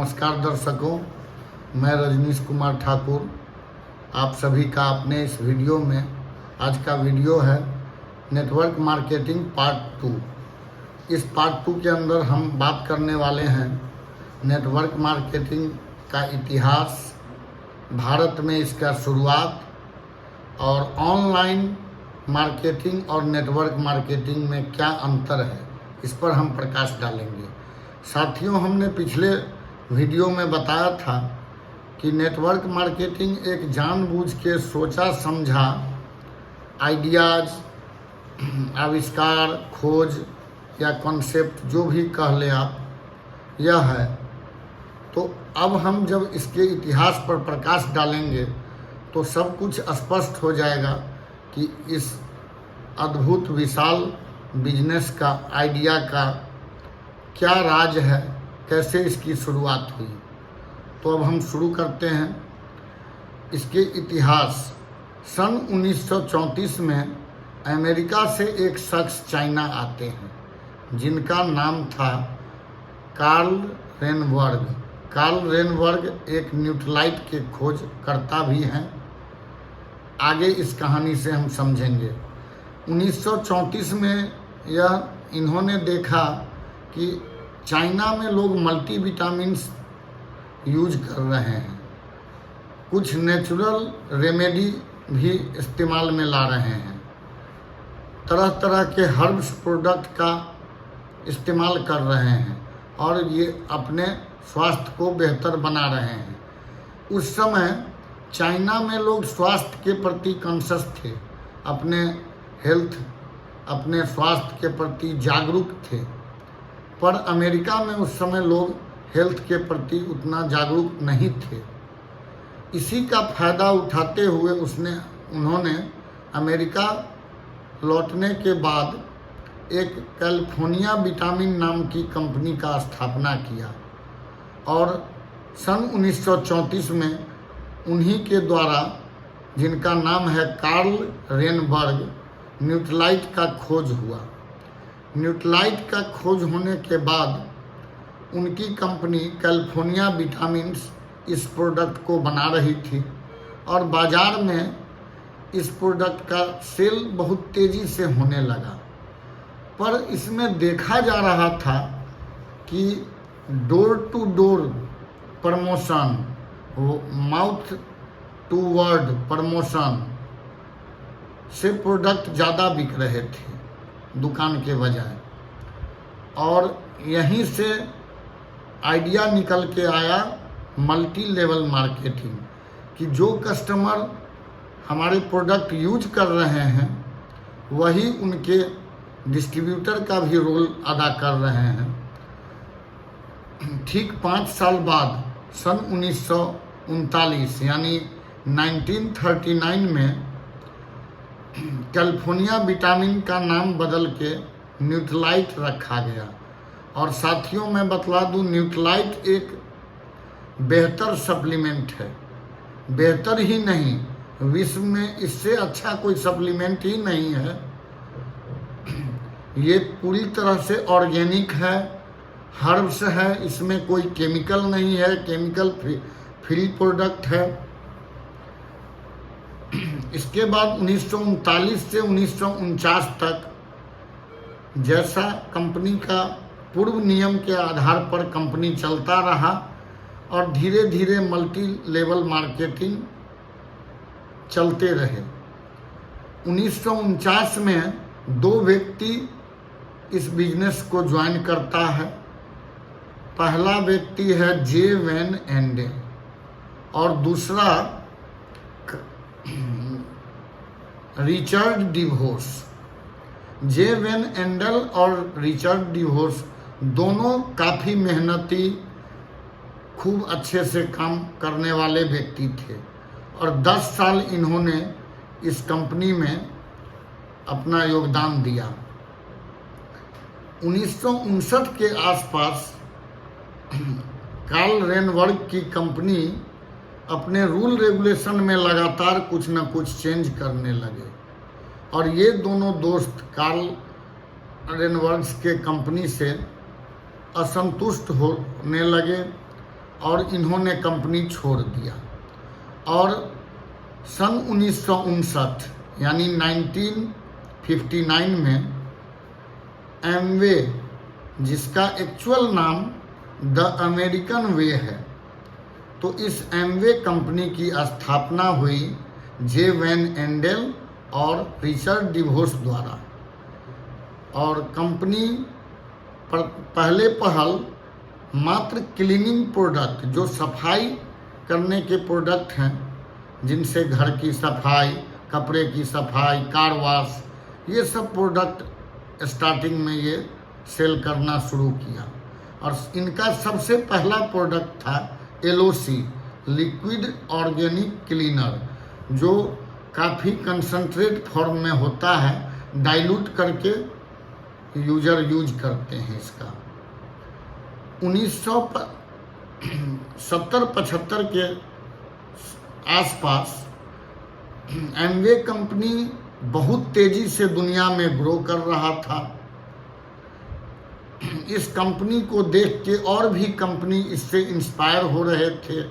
नमस्कार दर्शकों, मैं रजनीश कुमार ठाकुर आप सभी का अपने इस वीडियो में। आज का वीडियो है नेटवर्क मार्केटिंग पार्ट 2। इस पार्ट 2 के अंदर हम बात करने वाले हैं नेटवर्क मार्केटिंग का इतिहास, भारत में इसका शुरुआत और ऑनलाइन मार्केटिंग और नेटवर्क मार्केटिंग में क्या अंतर है, इस पर हम प्रकाश डालेंगे। साथियों, हमने पिछले वीडियो में बताया था कि नेटवर्क मार्केटिंग एक जानबूझ के सोचा समझा आइडियाज़, आविष्कार, खोज या कॉन्सेप्ट जो भी कह ले आप, यह है। तो अब हम जब इसके इतिहास पर प्रकाश डालेंगे तो सब कुछ स्पष्ट हो जाएगा कि इस अद्भुत विशाल बिजनेस का, आइडिया का क्या राज है, कैसे इसकी शुरुआत हुई। तो अब हम शुरू करते हैं इसके इतिहास। सन 1934 में अमेरिका से एक शख्स चाइना आते हैं जिनका नाम था कार्ल रेनबर्ग। कार्ल रेनबर्ग एक न्यूट्रलाइट के खोजकर्ता भी हैं। आगे इस कहानी से हम समझेंगे। 1934 में इन्होंने देखा कि चाइना में लोग मल्टीविटामिन्स यूज कर रहे हैं, कुछ नेचुरल रेमेडी भी इस्तेमाल में ला रहे हैं, तरह तरह के हर्ब्स प्रोडक्ट का इस्तेमाल कर रहे हैं और ये अपने स्वास्थ्य को बेहतर बना रहे हैं। उस समय चाइना में लोग स्वास्थ्य के प्रति कॉन्शियस थे, अपने हेल्थ, अपने स्वास्थ्य के प्रति जागरूक थे। पर अमेरिका में उस समय लोग हेल्थ के प्रति उतना जागरूक नहीं थे। इसी का फ़ायदा उठाते हुए उन्होंने अमेरिका लौटने के बाद एक कैलिफोर्निया विटामिन नाम की कंपनी का स्थापना किया और सन 1934 में उन्हीं के द्वारा, जिनका नाम है कार्ल रेनबर्ग, न्यूट्रलाइट का खोज हुआ। न्यूट्रलाइट का खोज होने के बाद उनकी कंपनी कैलिफोर्निया विटामिन्स इस प्रोडक्ट को बना रही थी और बाज़ार में इस प्रोडक्ट का सेल बहुत तेज़ी से होने लगा। पर इसमें देखा जा रहा था कि door to door promotion, mouth to word promotion से प्रोडक्ट ज़्यादा बिक रहे थे दुकान के बजाय। और यहीं से आइडिया निकल के आया मल्टी लेवल मार्केटिंग, कि जो कस्टमर हमारे प्रोडक्ट यूज कर रहे हैं वही उनके डिस्ट्रीब्यूटर का भी रोल अदा कर रहे हैं। ठीक 5 साल बाद सन 1939 यानी 1939 में कैलिफोर्निया विटामिन का नाम बदल के न्यूट्रलाइट रखा गया। और साथियों, मैं बतला दूं, न्यूट्रलाइट एक बेहतर सप्लीमेंट है। बेहतर ही नहीं, विश्व में इससे अच्छा कोई सप्लीमेंट ही नहीं है। ये पूरी तरह से ऑर्गेनिक है, हर्ब्स है, इसमें कोई केमिकल नहीं है, केमिकल फ्री प्रोडक्ट है। इसके बाद 1939 से 1949 तक जैसा कंपनी का पूर्व नियम के आधार पर कंपनी चलता रहा और धीरे धीरे मल्टी लेवल मार्केटिंग चलते रहे। 1949 में 2 व्यक्ति इस बिजनेस को ज्वाइन करता है। पहला व्यक्ति है जे वैन एंडे और दूसरा रिचर्ड डिवोर्स। जे वैन एंडल और रिचर्ड डिवोर्स दोनों काफ़ी मेहनती, खूब अच्छे से काम करने वाले व्यक्ति थे और 10 साल इन्होंने इस कंपनी में अपना योगदान दिया। 1959 के आसपास कार्ल रेनबर्ग की कंपनी अपने रूल रेगुलेशन में लगातार कुछ न कुछ चेंज करने लगे और ये दोनों दोस्त कार्ल रेनबर्ग के कंपनी से असंतुष्ट होने लगे और इन्होंने कंपनी छोड़ दिया। और सन 1959 यानी 1959 में एमवे, जिसका एक्चुअल नाम द अमेरिकन वे है, तो इस एमवे कंपनी की स्थापना हुई जे वैन एंडेल और रिचर्ड डिवोर्स द्वारा। और कंपनी पर पहले पहल मात्र क्लीनिंग प्रोडक्ट, जो सफाई करने के प्रोडक्ट हैं, जिनसे घर की सफाई, कपड़े की सफाई, कार वॉश, ये सब प्रोडक्ट स्टार्टिंग में ये सेल करना शुरू किया। और इनका सबसे पहला प्रोडक्ट था LOC, लिक्विड ऑर्गेनिक क्लीनर, जो काफ़ी कंसंट्रेट फॉर्म में होता है, डाइल्यूट करके यूजर यूज करते हैं इसका। 1970-75 के आसपास एमवे कंपनी बहुत तेजी से दुनिया में ग्रो कर रहा था। इस कंपनी को देख के और भी कंपनी इससे इंस्पायर हो रहे थे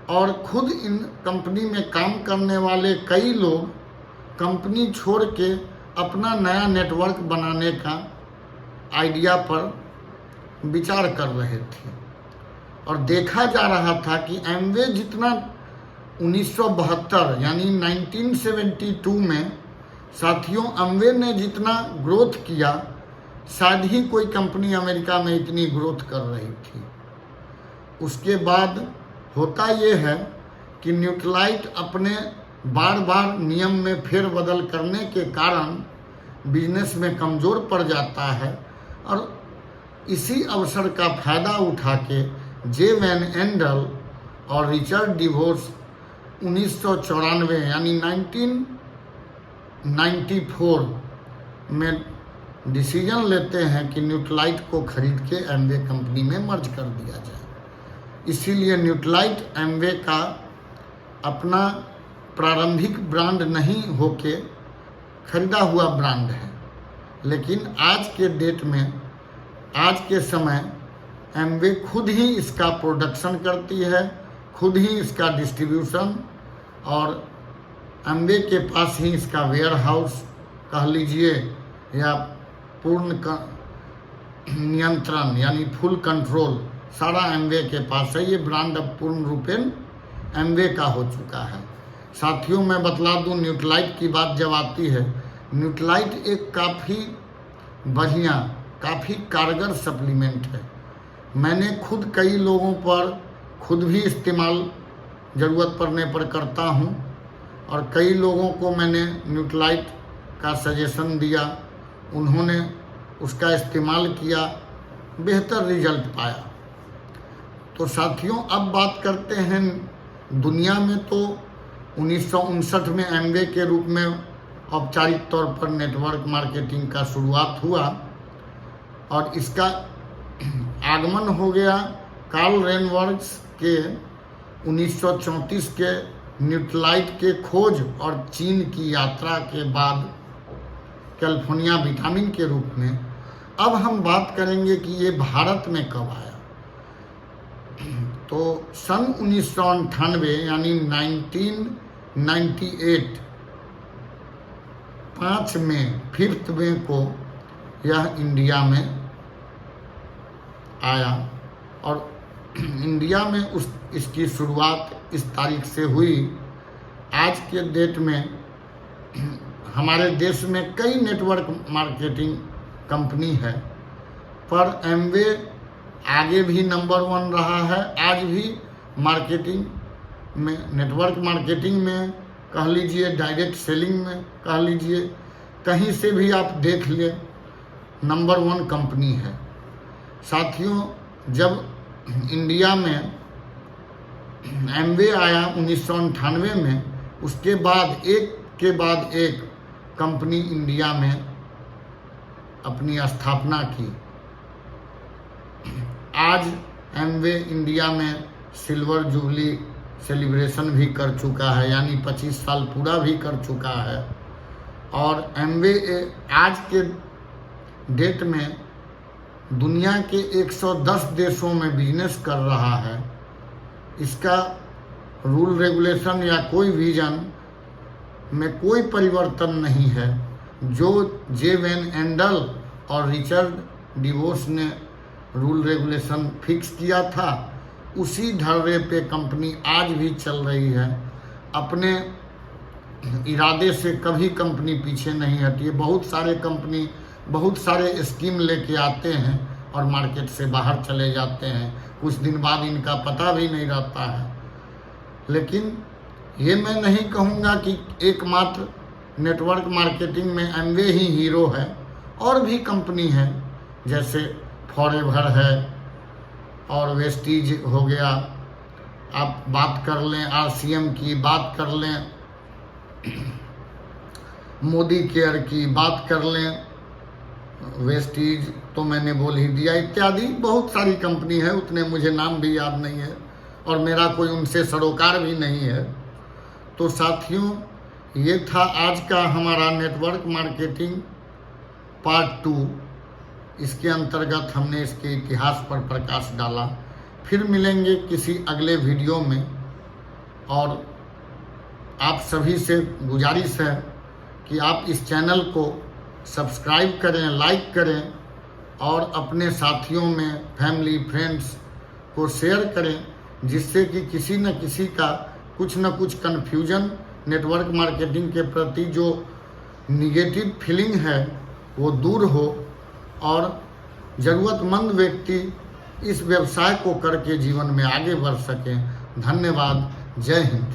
और खुद इन कंपनी में काम करने वाले कई लोग कंपनी छोड़ के अपना नया नेटवर्क बनाने का आइडिया पर विचार कर रहे थे। और देखा जा रहा था कि एमवे जितना 1972 यानी 1972 में साथियों एमवे ने जितना ग्रोथ किया, शायद ही कोई कंपनी अमेरिका में इतनी ग्रोथ कर रही थी। उसके बाद होता ये है कि न्यूट्रलाइट अपने बार बार नियम में फेरबदल करने के कारण बिजनेस में कमज़ोर पड़ जाता है। और इसी अवसर का फ़ायदा उठा के जे वैन एंडल और रिचर्ड डिवोर्स 1994 यानी 1994 में डिसीजन लेते हैं कि न्यूट्रलाइट को खरीद के एमवे कंपनी में मर्ज कर दिया जाए। इसीलिए न्यूट्रलाइट एमवे का अपना प्रारंभिक ब्रांड नहीं होके खरीदा हुआ ब्रांड है। लेकिन आज के डेट में, आज के समय एमवे खुद ही इसका प्रोडक्शन करती है, खुद ही इसका डिस्ट्रीब्यूशन, और एमवे के पास ही इसका वेयर हाउस कह लीजिए या पूर्ण नियंत्रण यानी फुल कंट्रोल सारा एमवे के पास है। ये ब्रांड अब पूर्ण रूपेण एमवे का हो चुका है। साथियों मैं बतला दूं, न्यूट्रलाइट की बात जब आती है, न्यूट्रलाइट एक काफ़ी बढ़िया, काफ़ी कारगर सप्लीमेंट है। मैंने खुद कई लोगों पर खुद भी इस्तेमाल ज़रूरत पड़ने पर करता हूं और कई लोगों को मैंने न्यूट्रलाइट का सजेशन दिया, उन्होंने उसका इस्तेमाल किया, बेहतर रिजल्ट पाया। तो साथियों अब बात करते हैं दुनिया में। तो 1959 में एमवे के रूप में औपचारिक तौर पर नेटवर्क मार्केटिंग का शुरुआत हुआ और इसका आगमन हो गया कार्ल रेनवर्क्स के 1934 के न्यूट्रलाइट के खोज और चीन की यात्रा के बाद कैलिफोर्निया विटामिन के रूप में। अब हम बात करेंगे कि ये भारत में कब आया। तो सन 1998 यानी 1998 5 मई को यह इंडिया में आया और इंडिया में इसकी शुरुआत इस तारीख से हुई। आज के डेट में हमारे देश में कई नेटवर्क मार्केटिंग कंपनी है, पर एमवे आगे भी नंबर 1 रहा है। आज भी मार्केटिंग में, नेटवर्क मार्केटिंग में कह लीजिए, डायरेक्ट सेलिंग में कह लीजिए, कहीं से भी आप देख ले, नंबर 1 कंपनी है। साथियों जब इंडिया में एमवे आया 1998 में, उसके बाद एक के बाद एक कंपनी इंडिया में अपनी स्थापना की। आज एमवे इंडिया में सिल्वर जुबली सेलिब्रेशन भी कर चुका है, यानी 25 साल पूरा भी कर चुका है। और एमवे आज के डेट में दुनिया के 110 देशों में बिजनेस कर रहा है, इसका रूल रेगुलेशन या कोई विजन में कोई परिवर्तन नहीं है। जो जे वेन एंडल और रिचर्ड डिवोस ने रूल रेगुलेशन फिक्स किया था, उसी ढर्रे पे कंपनी आज भी चल रही है। अपने इरादे से कभी कंपनी पीछे नहीं हटी है। बहुत सारे कंपनी बहुत सारे स्कीम लेके आते हैं और मार्केट से बाहर चले जाते हैं, कुछ दिन बाद इनका पता भी नहीं रहता है। लेकिन ये मैं नहीं कहूँगा कि एकमात्र नेटवर्क मार्केटिंग में एमवे ही हीरो है, और भी कंपनी है जैसे फॉरएवर है और वेस्टीज हो गया। आप बात कर लें आरसीएम की, बात कर लें मोदी केयर की, बात कर लें वेस्टीज तो मैंने बोल ही दिया, इत्यादि बहुत सारी कंपनी है, उतने मुझे नाम भी याद नहीं है और मेरा कोई उनसे सरोकार भी नहीं है। तो साथियों, ये था आज का हमारा नेटवर्क मार्केटिंग पार्ट 2। इसके अंतर्गत हमने इसके इतिहास पर प्रकाश डाला। फिर मिलेंगे किसी अगले वीडियो में, और आप सभी से गुजारिश है कि आप इस चैनल को सब्सक्राइब करें, लाइक करें और अपने साथियों में, फैमिली फ्रेंड्स को शेयर करें, जिससे कि किसी न किसी का कुछ न कुछ कन्फ्यूजन नेटवर्क मार्केटिंग के प्रति जो निगेटिव फीलिंग है वो दूर हो और ज़रूरतमंद व्यक्ति इस व्यवसाय को करके जीवन में आगे बढ़ सकें। धन्यवाद। जय हिंद।